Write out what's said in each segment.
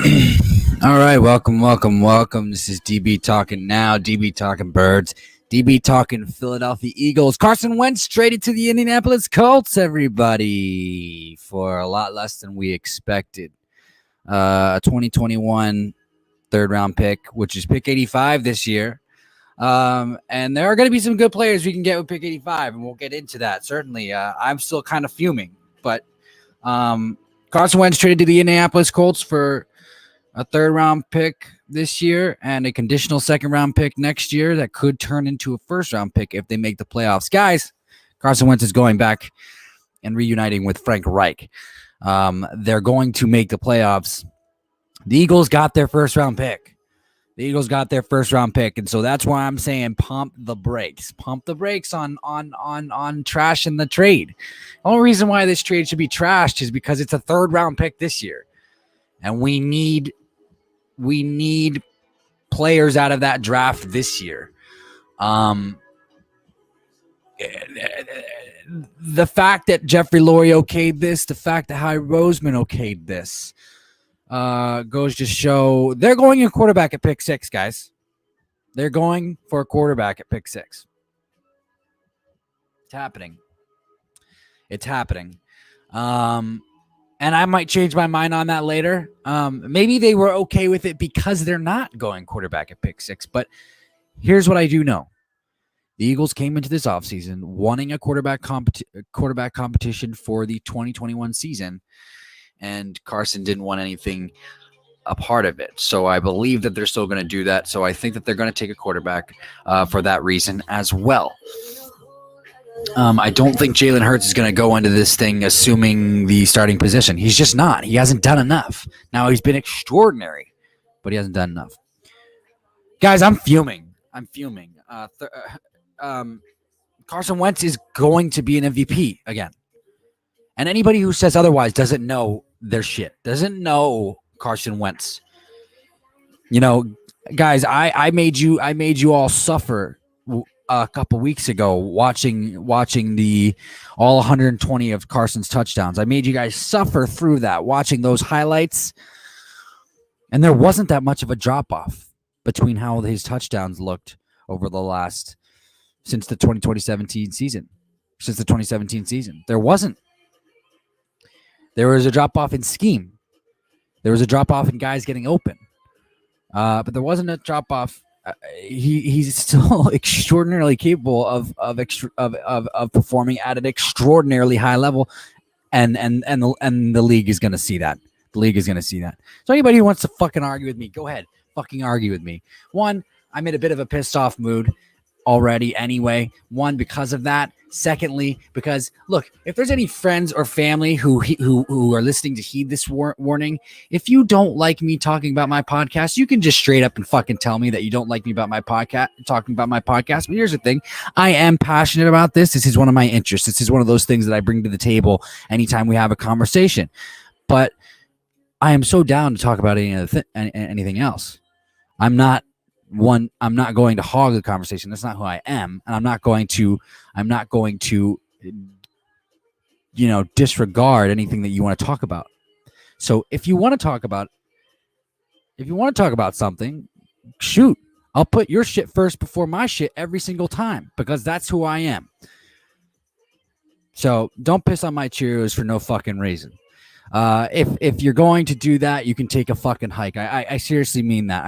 All right, welcome. This is DB talking now. DB talking birds. DB talking Philadelphia Eagles. Carson Wentz traded to the Indianapolis Colts. Everybody for a lot less than we expected. A 2021 third round pick, which is pick 85 this year. And there are going to be some good players we can get with pick 85, and we'll get into that. Certainly, I'm still kind of fuming, but Carson Wentz traded to the Indianapolis Colts for a third-round pick this year and a conditional second-round pick next year that could turn into a first-round pick if they make the playoffs. Guys, Carson Wentz is going back and reuniting with Frank Reich. They're going to make the playoffs. The Eagles got their first-round pick. And so that's why I'm saying pump the brakes. Pump the brakes on trashing the trade. The only reason why this trade should be trashed is because it's a third-round pick this year. And we need players out of that draft this year. The fact that Jeffrey Lurie okayed this, the fact that Howie Roseman okayed this, goes to show they're going a quarterback at pick 6, guys. They're going for a quarterback at pick 6. It's happening. And I might change my mind on that later. Maybe they were okay with it because they're not going quarterback at pick 6. But here's what I do know. The Eagles came into this offseason wanting a quarterback competition for the 2021 season. And Carson didn't want anything a part of it. So I believe that they're still going to do that. So I think that they're going to take a quarterback for that reason as well. I don't think Jalen Hurts is going to go into this thing assuming the starting position. He's just not. He hasn't done enough. Now, he's been extraordinary, but he hasn't done enough. Guys, I'm fuming. Carson Wentz is going to be an MVP again. And anybody who says otherwise doesn't know their shit, doesn't know Carson Wentz. You know, guys, I made you all suffer a couple weeks ago watching the all 120 of Carson's touchdowns. I made you guys suffer through that, watching those highlights. And there wasn't that much of a drop-off between how his touchdowns looked over the last, since the 2017 season. There wasn't. There was a drop-off in scheme. There was a drop-off in guys getting open. But there wasn't a drop-off. He's still extraordinarily capable of performing at an extraordinarily high level, and the league is going to see that. So anybody who wants to fucking argue with me, go ahead, fucking argue with me. One, I'm in a bit of a pissed off mood already anyway. One, because of that. Secondly, because look, if there's any friends or family who are listening to heed this warning, if you don't like me talking about my podcast, you can just straight up and fucking tell me that you don't like me about my podcast, talking about my podcast. But here's the thing. I am passionate about this. This is one of my interests. This is one of those things that I bring to the table anytime we have a conversation. But I am so down to talk about anything else. I'm not going to hog the conversation. That's not who I am. And I'm not going to, disregard anything that you want to talk about. So if you want to talk about something, shoot, I'll put your shit first before my shit every single time, because that's who I am. So don't piss on my Cheerios for no fucking reason. If you're going to do that, you can take a fucking hike. I seriously mean that.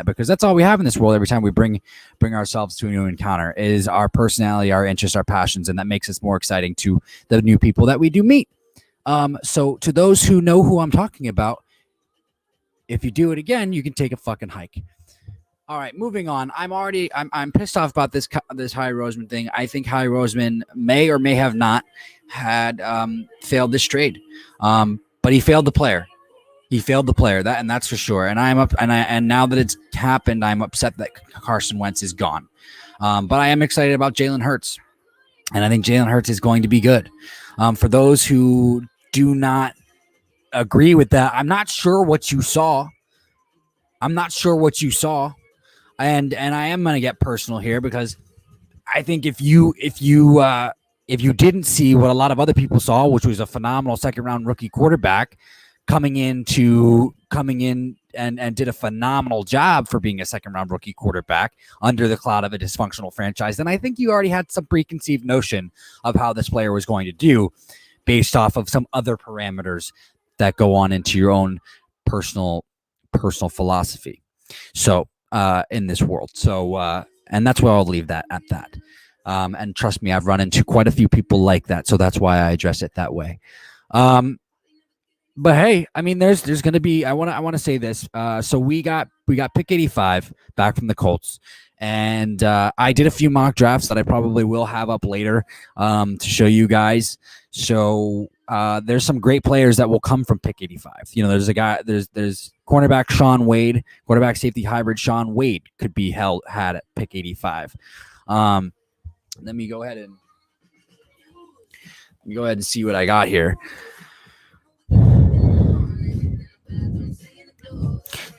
Because that's all we have in this world. Every time we bring ourselves to a new encounter is our personality, our interests, our passions, and that makes us more exciting to the new people that we do meet. So to those who know who I'm talking about, if you do it again, you can take a fucking hike. All right, moving on. I'm pissed off about this Howie Roseman thing. I think Howie Roseman may or may have not had failed this trade, but he failed the player. That's for sure. And now that it's happened, I'm upset that Carson Wentz is gone. But I am excited about Jalen Hurts, and I think Jalen Hurts is going to be good. For those who do not agree with that, I'm not sure what you saw. And I am going to get personal here, because I think if you didn't see what a lot of other people saw, which was a phenomenal second-round rookie quarterback, coming in and did a phenomenal job for being a second-round rookie quarterback under the cloud of a dysfunctional franchise, then I think you already had some preconceived notion of how this player was going to do based off of some other parameters that go on into your own personal philosophy. So in this world. So and that's why I'll leave that at that. And trust me, I've run into quite a few people like that. So that's why I address it that way. But hey, I mean, there's going to be. I want to say this. So we got pick 85 back from the Colts, and I did a few mock drafts that I probably will have up later to show you guys. So there's some great players that will come from pick 85. You know, there's a guy. There's cornerback Shaun Wade, quarterback safety hybrid Shaun Wade could be had at pick 85. Let me go ahead and see what I got here.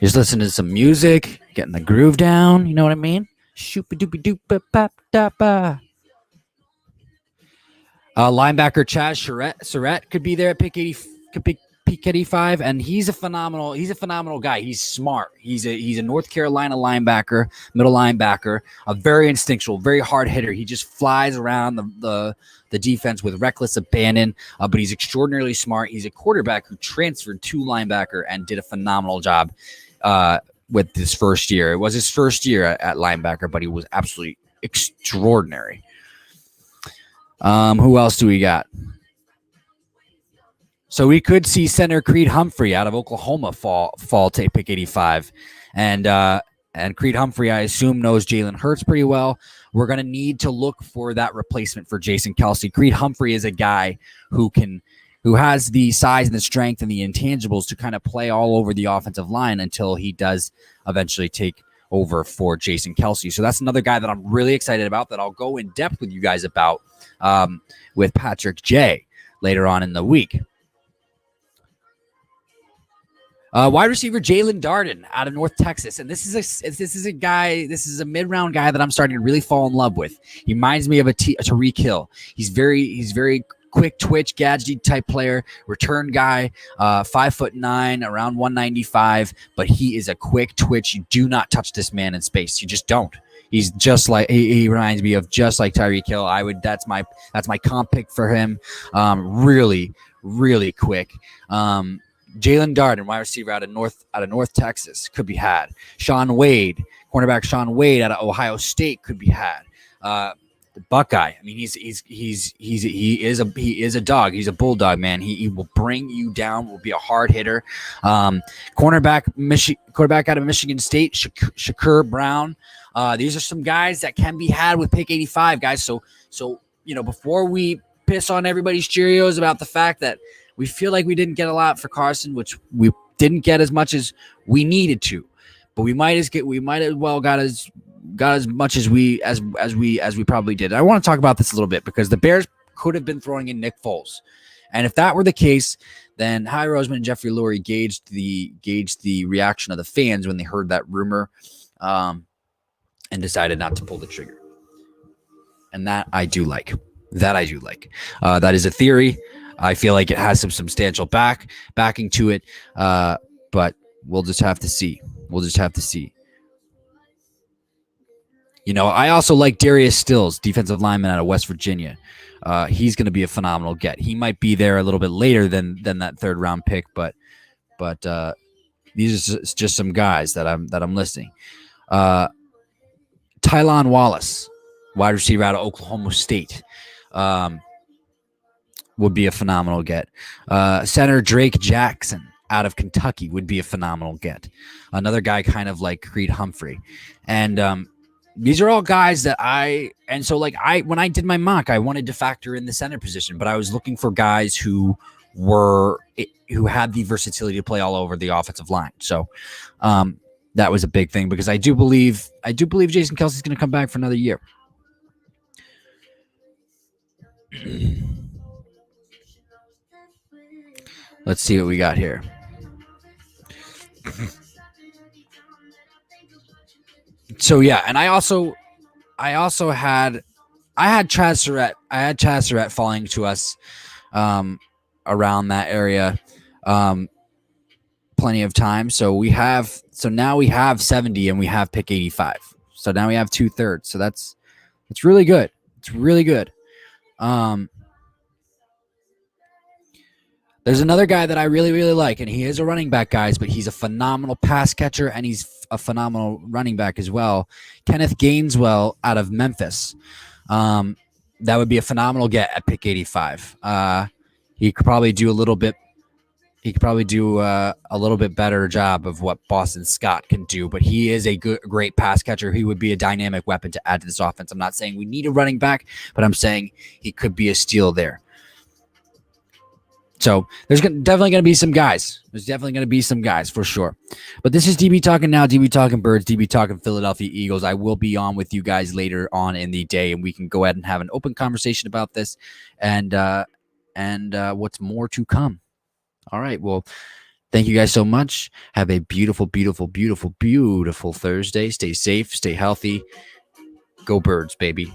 Just listen to some music, getting the groove down. You know what I mean? Linebacker Chaz Surratt could be there at pick 85, and he's a phenomenal guy. He's smart. He's a North Carolina linebacker, middle linebacker, a very instinctual, very hard hitter. He just flies around the defense with reckless abandon, but he's extraordinarily smart. He's a quarterback who transferred to linebacker and did a phenomenal job with his first year. It was his first year at linebacker, but he was absolutely extraordinary. Who else do we got? So we could see center Creed Humphrey out of Oklahoma fall to pick 85. And Creed Humphrey, I assume, knows Jalen Hurts pretty well. We're going to need to look for that replacement for Jason Kelce. Creed Humphrey is a guy who has the size and the strength and the intangibles to kind of play all over the offensive line until he does eventually take over for Jason Kelce. So that's another guy that I'm really excited about that I'll go in depth with you guys about with Patrick J later on in the week. Wide receiver Jalen Darden out of North Texas, and this is a mid-round guy that I'm starting to really fall in love with. He reminds me of a Tyreek Hill. He's very quick twitch, gadgety type player, return guy, 5'9", around 195, but he is a quick twitch. You do not touch this man in space. You just don't. He's just like he reminds me of just like Tyreek Hill. That's my comp pick for him. Really quick. Jalen Darden, wide receiver out of North Texas, could be had. Shaun Wade, cornerback Shaun Wade out of Ohio State, could be had. The Buckeye, I mean, he is a dog. He's a bulldog, man. He will bring you down. Will be a hard hitter. Quarterback out of Michigan State, Shakur Brown. These are some guys that can be had with pick 85, guys. So you know, before we piss on everybody's Cheerios about the fact that we feel like we didn't get a lot for Carson, which we didn't get as much as we needed to, but we might as well got as much as we probably did. I want to talk about this a little bit because the Bears could have been throwing in Nick Foles, and if that were the case, then Howie Roseman and Jeffrey Lurie gauged the reaction of the fans when they heard that rumor, and decided not to pull the trigger. And that I do like. That is a theory. I feel like it has some substantial backing to it, but we'll just have to see. You know, I also like Darius Stills, defensive lineman out of West Virginia. He's going to be a phenomenal get. He might be there a little bit later than that third round pick, but these are just some guys that I'm listing. Tylan Wallace, wide receiver out of Oklahoma State. Would be a phenomenal get. Center Drake Jackson out of Kentucky would be a phenomenal get. Another guy kind of like Creed Humphrey. And these are all guys that when I did my mock, I wanted to factor in the center position, but I was looking for guys who had the versatility to play all over the offensive line. So that was a big thing because I do believe Jason Kelce is going to come back for another year. Let's see what we got here. So yeah, and I had Chaz Surratt. I had Chaz Surratt falling to us around that area. plenty of time. So now we have 70 and we have pick 85. So now we have 2/3. So that's really good. It's really good. There's another guy that I really, really like, and he is a running back, guys, but he's a phenomenal pass catcher, and he's a phenomenal running back as well. Kenneth Gainswell out of Memphis. That would be a phenomenal get at pick 85. He could probably do a little bit. He could probably do a little bit better job of what Boston Scott can do, but he is a great pass catcher. He would be a dynamic weapon to add to this offense. I'm not saying we need a running back, but I'm saying he could be a steal there. So there's definitely going to be some guys. There's definitely going to be some guys for sure. But this is DB Talking now, DB Talking Birds, DB Talking Philadelphia Eagles. I will be on with you guys later on in the day, and we can go ahead and have an open conversation about this and what's more to come. All right. Well, thank you guys so much. Have a beautiful, beautiful, beautiful, beautiful Thursday. Stay safe. Stay healthy. Go Birds, baby.